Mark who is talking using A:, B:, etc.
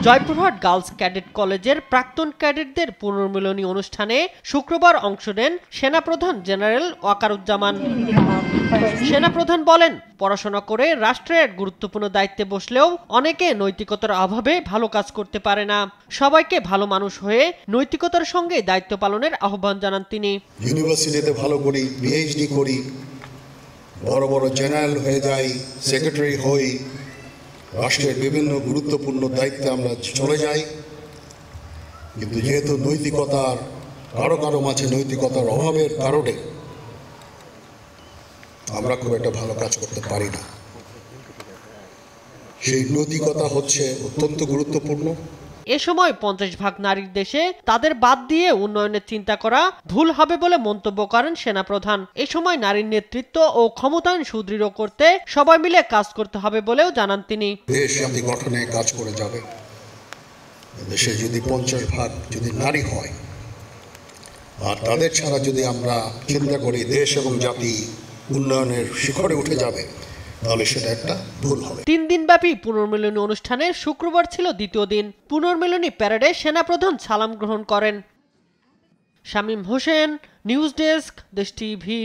A: Joypurhat girls cadet কলেজের প্রাক্তন ক্যাডেটদের পুনর্মিলনী অনুষ্ঠানে শুক্রবার অংশ নেন সেনাপ্রধান জেনারেল ওয়াকারুজ্জামান। সেনাপ্রধান বলেন, পড়াশোনা করে রাষ্ট্রের গুরুত্বপূর্ণ দায়িত্বে বসলেও অনেকে নৈতিকতার অভাবে ভালো কাজ করতে পারে না। সবাইকে ভালো মানুষ হয়ে নৈতিকতার সঙ্গে দায়িত্ব পালনের আহ্বান জানান তিনি।
B: ইউনিভার্সিটিতে ভালো করি, পিএইচডি করি, বড় বড় জেনারেল হয়ে যাই, সেক্রেটারি হই, রাষ্ট্রের বিভিন্ন গুরুত্বপূর্ণ দায়িত্বে আমরা চলে যাই, কিন্তু যেহেতু নৈতিকতার কারো মাঝে নৈতিকতার অভাবের কারণে আমরা খুব একটা ভালো কাজ করতে পারি না। সেই নৈতিকতা হচ্ছে অত্যন্ত গুরুত্বপূর্ণ।
A: এ সময় 50 ভাগ নারীর দেশে তাদের বাদ দিয়ে উন্নয়নের চিন্তা করা ভুল হবে বলে মন্তব্য করেন সেনাপ্রধান। এ সময় নারীর নেতৃত্ব ও ক্ষমতায়ন সুদৃঢ় করতে সবাই মিলে কাজ করতে হবে বলেও জানান তিনি।
B: দেশ জাতি গঠনে কাজ করে যাবে। দেশে যদি 50 ভাগ যদি নারী হয় আর তাদের ছাড়া যদি আমরা চিন্তা করি দেশ এবং জাতি উন্নয়নের শিখরে উঠে যাবে, তাহলে সেটা একটা ভুল হবে।
A: 3 দিনব্যাপী পুনর্মিলনী অনুষ্ঠানের শুক্রবার ছিল দ্বিতীয় দিন। পুনর্মিলনী প্যারেডে সেনাপ্রধান সালাম গ্রহণ করেন। শামীম হোসেন, নিউজ ডেস্ক, দেশ টিভি।